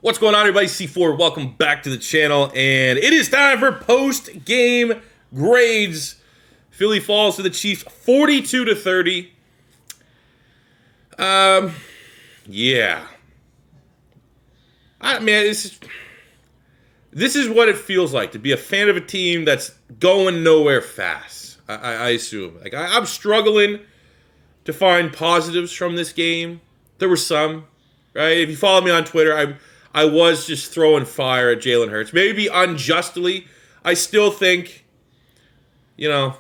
What's going on, everybody? C4, welcome back to the channel, and it is time for post-game grades. Philly falls to the Chiefs 42-30. Yeah. This is what it feels like to be a fan of a team that's going nowhere fast. I assume. I'm struggling to find positives from this game. There were some, right? If you follow me on Twitter, I was just throwing fire at Jalen Hurts. Maybe unjustly. I still think, you never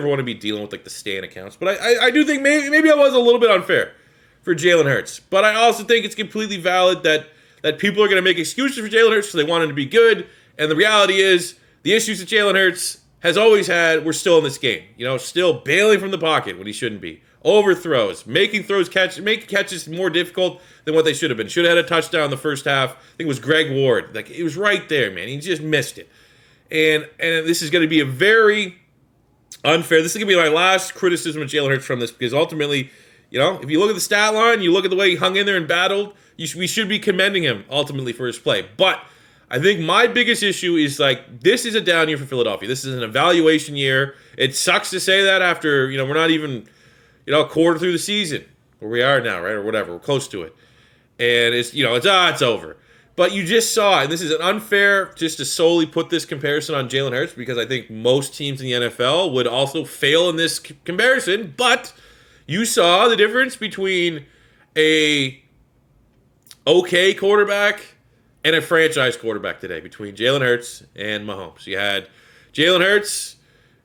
want to be dealing with the Stan accounts. But I do think maybe I was a little bit unfair for Jalen Hurts. But I also think it's completely valid that people are going to make excuses for Jalen Hurts because they want him to be good. And the reality is the issues that Jalen Hurts has always had, we're still in this game. Still bailing from the pocket when he shouldn't be. Overthrows, making catches more difficult than what they should have been. Should have had a touchdown in the first half. I think it was Greg Ward. It was right there, man. He just missed it. And this is going to be a very unfair. This is going to be my last criticism of Jalen Hurts from this, because ultimately, if you look at the stat line, you look at the way he hung in there and battled, we should be commending him ultimately for his play. But I think my biggest issue is this is a down year for Philadelphia. This is an evaluation year. It sucks to say that after we're not even a quarter through the season, where we are now, right, or whatever. We're close to it, and it's over. But you just saw, and this is an unfair just to solely put this comparison on Jalen Hurts, because I think most teams in the NFL would also fail in this comparison. But you saw the difference between a okay quarterback and a franchise quarterback today, between Jalen Hurts and Mahomes. You had Jalen Hurts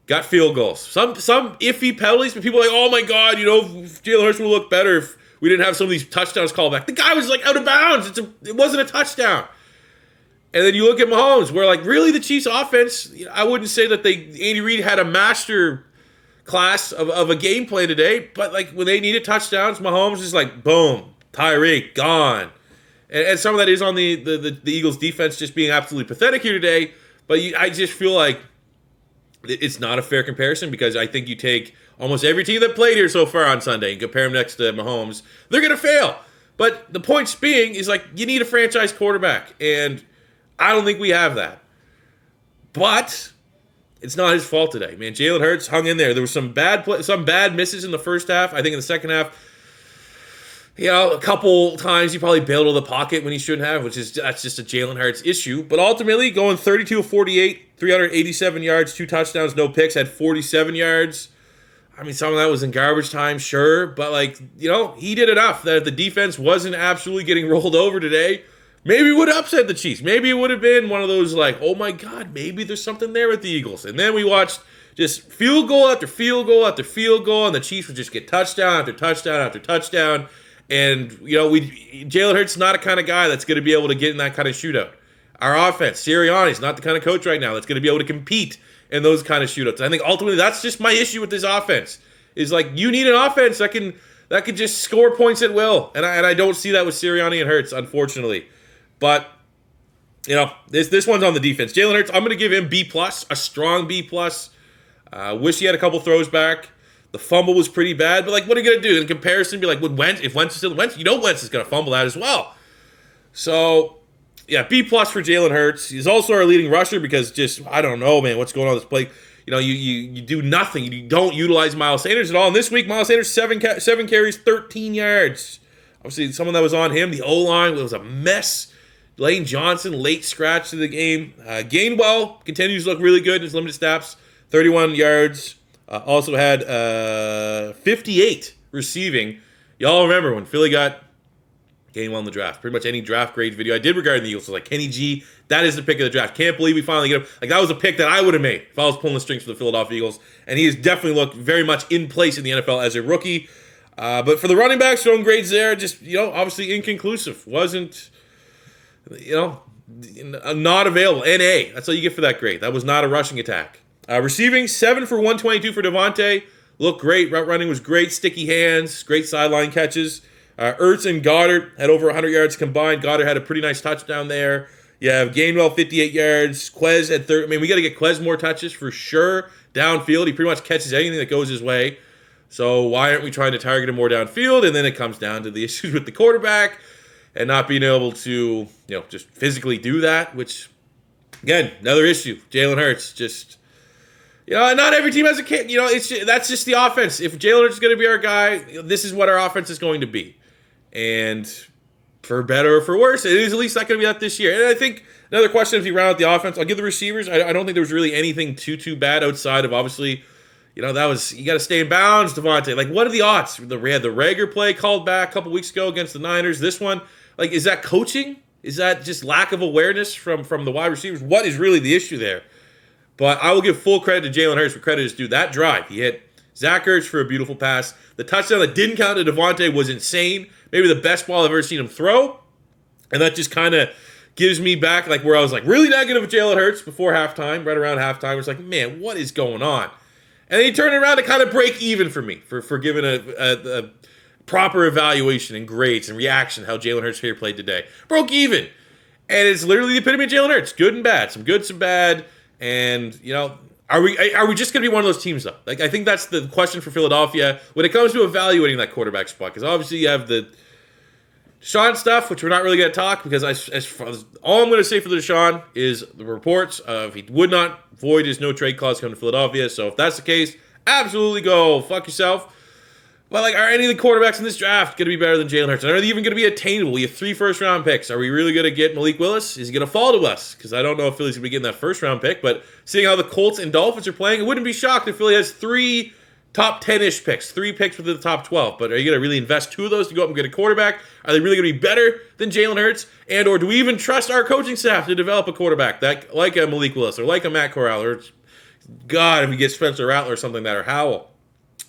got field goals. Some iffy penalties, but people are like, oh my God, Jalen Hurts would look better if we didn't have some of these touchdowns called back. The guy was out of bounds. It wasn't a touchdown. And then you look at Mahomes, where really the Chiefs offense, I wouldn't say that Andy Reid had a master class of a game plan today, but when they needed touchdowns, Mahomes is boom, Tyreek, gone. And some of that is on the Eagles defense just being absolutely pathetic here today, but I just feel like it's not a fair comparison, because I think you take almost every team that played here so far on Sunday and compare them next to Mahomes, they're going to fail. But the point being is you need a franchise quarterback, and I don't think we have that. But it's not his fault today, man. Jalen Hurts hung in there. There were some bad misses in the first half. I think in the second half, a couple times he probably bailed out of the pocket when he shouldn't have, that's just a Jalen Hurts issue. But ultimately, going 32 of 48, 387 yards, 2 touchdowns, no picks, had 47 yards. Some of that was in garbage time, sure. But, he did enough that if the defense wasn't absolutely getting rolled over today, maybe it would have upset the Chiefs. Maybe it would have been one of those, oh my God, maybe there's something there with the Eagles. And then we watched just field goal after field goal after field goal, and the Chiefs would just get touchdown after touchdown after touchdown. And, Jalen Hurts is not a kind of guy that's going to be able to get in that kind of shootout. Our offense, Sirianni's not the kind of coach right now that's going to be able to compete in those kind of shootouts. I think ultimately that's just my issue with this offense. Is you need an offense that can just score points at will. And I don't see that with Sirianni and Hurts, unfortunately. But, this one's on the defense. Jalen Hurts, I'm going to give him B+, a strong B+. Wish he had a couple throws back. The fumble was pretty bad, but what are you going to do? In comparison, be if Wentz is still Wentz, Wentz is going to fumble that as well. So, yeah, B+ for Jalen Hurts. He's also our leading rusher, because I don't know, man, what's going on with this play. You do nothing. You don't utilize Miles Sanders at all. And this week, Miles Sanders, 7 carries, 13 yards. Obviously, some of that was on him. The O-line was a mess. Lane Johnson, late scratch to the game. Gainwell continues to look really good in his limited snaps, 31 yards. Also had 58 receiving. Y'all remember when Philly got Gainwell in the draft. Pretty much any draft grade video I did regarding the Eagles was Kenny G, that is the pick of the draft. Can't believe we finally get him. That was a pick that I would have made if I was pulling the strings for the Philadelphia Eagles. And he has definitely looked very much in place in the NFL as a rookie. But for the running backs, showing grades there, obviously inconclusive. Wasn't, not available. NA. That's all you get for that grade. That was not a rushing attack. Receiving, 7 for 122 for Devontae. Looked great. Route running was great. Sticky hands. Great sideline catches. Ertz and Goddard had over 100 yards combined. Goddard had a pretty nice touchdown there. You have Gainwell, 58 yards. Quez at 30. We got to get Quez more touches for sure. Downfield, he pretty much catches anything that goes his way. So why aren't we trying to target him more downfield? And then it comes down to the issues with the quarterback. and not being able to, just physically do that, which, again, another issue. Jalen Hurts just, not every team has a kick. That's just the offense. If Jalen Hurts is going to be our guy, this is what our offense is going to be. And for better or for worse, it is at least not going to be that this year. And I think another question, if you round out the offense, I'll give the receivers. I don't think there was really anything too bad outside of, obviously, that was, you got to stay in bounds, Devontae. Like, what are the odds? We had the Rager play called back a couple weeks ago against the Niners. This one, like, is that coaching? Is that just lack of awareness from the wide receivers? What is really the issue there? But I will give full credit to Jalen Hurts for credit is due. That drive, he hit Zach Ertz for a beautiful pass. The touchdown that didn't count to Devontae was insane. Maybe the best ball I've ever seen him throw. And that just kind of gives me back like where I was like really negative of Jalen Hurts before halftime, right around halftime. It's like, man, what is going on? And then he turned around to kind of break even for me for giving a proper evaluation and grades and reaction how Jalen Hurts here played today. Broke even. And it's literally the epitome of Jalen Hurts. Good and bad. Some good, some bad. And, are we just going to be one of those teams, though? Like, I think that's the question for Philadelphia when it comes to evaluating that quarterback spot. Because obviously you have the Deshaun stuff, which we're not really going to talk. Because all I'm going to say for the Deshaun is the reports of he would not void his no-trade clause coming to Philadelphia. So if that's the case, absolutely go fuck yourself. But, like, are any of the quarterbacks in this draft going to be better than Jalen Hurts? Are they even going to be attainable? We have 3 first-round picks. Are we really going to get Malik Willis? Is he going to fall to us? Because I don't know if Philly's going to be getting that first-round pick. But seeing how the Colts and Dolphins are playing, I wouldn't be shocked if Philly has 3 top 10-ish picks, 3 picks within the top 12. But are you going to really invest 2 of those to go up and get a quarterback? Are they really going to be better than Jalen Hurts? And or do we even trust our coaching staff to develop a quarterback that like a Malik Willis or like a Matt Corral or, God, if we get Spencer Rattler or something like that or Howell?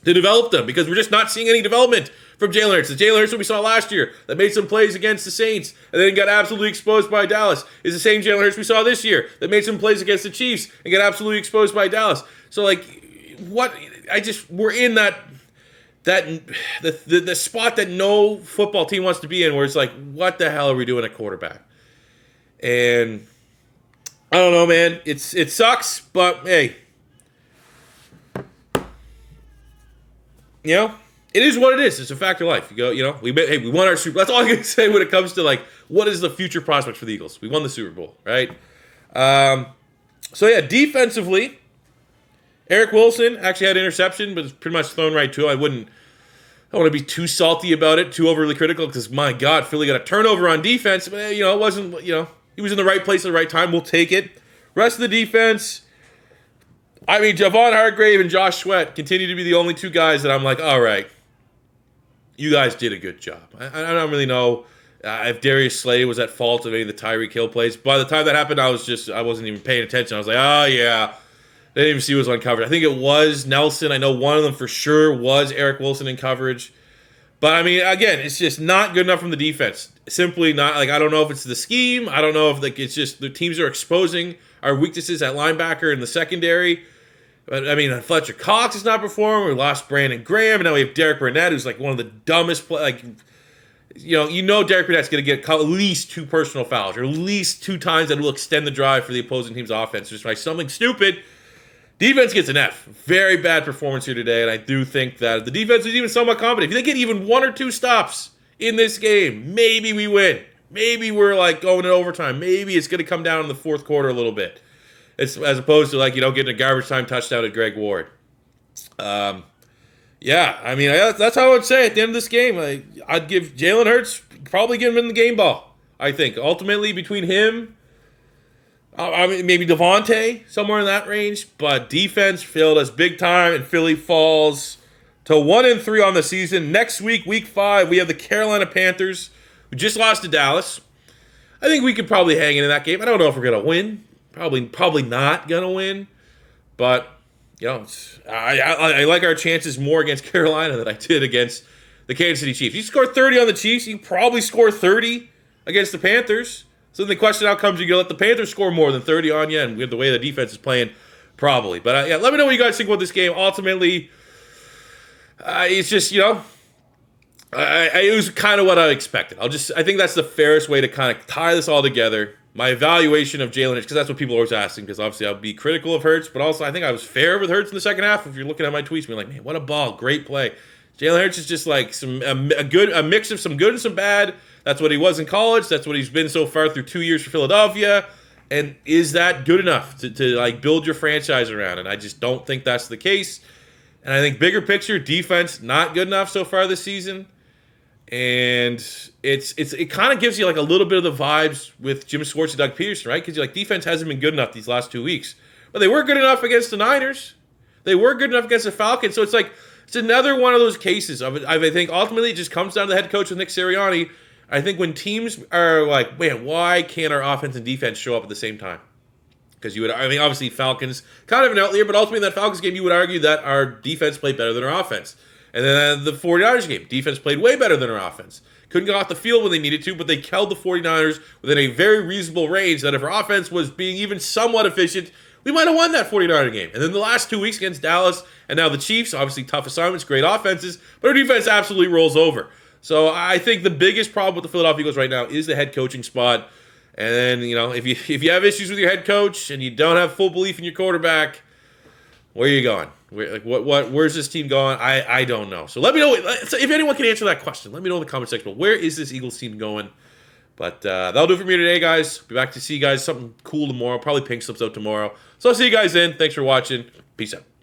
To develop them, because we're just not seeing any development from Jalen Hurts. The Jalen Hurts that we saw last year that made some plays against the Saints and then got absolutely exposed by Dallas is the same Jalen Hurts we saw this year that made some plays against the Chiefs and got absolutely exposed by Dallas. So, like, we're in the spot that no football team wants to be in, where it's like, what the hell are we doing at quarterback? And I don't know, man. It sucks, but hey. It is what it is. It's a fact of life. You go, we won our Super Bowl. That's all I'm going to say when it comes to, like, what is the future prospects for the Eagles. We won the Super Bowl, right? Defensively, Eric Wilson actually had an interception, but it's pretty much thrown right to him. I don't want to be too salty about it, too overly critical, because, my God, Philly got a turnover on defense. But, it wasn't, he was in the right place at the right time. We'll take it. Rest of the defense, Javon Hargrave and Josh Sweat continue to be the only 2 guys that I'm like, all right, you guys did a good job. I don't really know if Darius Slay was at fault of any of the Tyreek Hill plays. By the time that happened, I wasn't even paying attention. I was like, oh, yeah. They didn't even see who was on coverage. I think it was Nelson. I know one of them for sure was Eric Wilson in coverage. But, again, it's just not good enough from the defense. Simply not. Like, I don't know if it's the scheme. I don't know if, like, it's just the teams are exposing our weaknesses at linebacker in the secondary. But, Fletcher Cox is not performing. We lost Brandon Graham, and now we have Derek Burnett, who's like one of the dumbest Derek Burnett's going to get at least 2 personal fouls, or at least 2 times that will extend the drive for the opposing team's offense, just by something stupid. Defense gets an F. Very bad performance here today, and I do think that the defense is even somewhat competent. If they get even 1 or 2 stops in this game, maybe we win. Maybe we're like going in overtime. Maybe it's going to come down in the 4th quarter a little bit. It's as opposed to getting a garbage time touchdown at Greg Ward. That's how I would say at the end of this game. I'd give Jalen Hurts, probably give him the game ball. I think ultimately between him, maybe Devontae, somewhere in that range. But defense failed us big time, and Philly falls to 1-3 on the season. Next week, week 5, we have the Carolina Panthers, who just lost to Dallas. I think we could probably hang in that game. I don't know if we're gonna win. Probably not gonna win, but I like our chances more against Carolina than I did against the Kansas City Chiefs. You score 30 on the Chiefs, you probably score 30 against the Panthers. So then the question outcomes, you gonna let the Panthers score more than 30 on you, and with the way the defense is playing, probably. But let me know what you guys think about this game. Ultimately, it's just it was kind of what I expected. I think that's the fairest way to kind of tie this all together. My evaluation of Jalen Hurts, because that's what people are always asking, because obviously I'll be critical of Hurts, but also I think I was fair with Hurts in the second half. If you're looking at my tweets, being like, man, what a ball, great play. Jalen Hurts is just like a mix of some good and some bad. That's what he was in college. That's what he's been so far through 2 years for Philadelphia. And is that good enough to like build your franchise around? And I just don't think that's the case. And I think bigger picture, defense not good enough so far this season. And it kind of gives you like a little bit of the vibes with Jim Schwartz and Doug Peterson, right? Because like defense hasn't been good enough these last 2 weeks, but they were good enough against the Niners. They were good enough against the Falcons. So it's like it's another one of those cases of it. I think ultimately it just comes down to the head coach with Nick Sirianni. I think when teams are like, man, why can't our offense and defense show up at the same time? Because obviously Falcons kind of an outlier, but ultimately in that Falcons game, you would argue that our defense played better than our offense. And then the 49ers game, defense played way better than our offense. Couldn't get off the field when they needed to, but they held the 49ers within a very reasonable range that if our offense was being even somewhat efficient, we might have won that 49er game. And then the last 2 weeks against Dallas and now the Chiefs, obviously tough assignments, great offenses, but our defense absolutely rolls over. So I think the biggest problem with the Philadelphia Eagles right now is the head coaching spot. And then, if you have issues with your head coach and you don't have full belief in your quarterback, where are you going? Where's this team going? I don't know. So let me know if anyone can answer that question. Let me know in the comment section. But where is this Eagles team going? But that'll do it for me today, guys. Be back to see you guys something cool tomorrow. Probably Pink Slips out tomorrow. So I'll see you guys then. Thanks for watching. Peace out.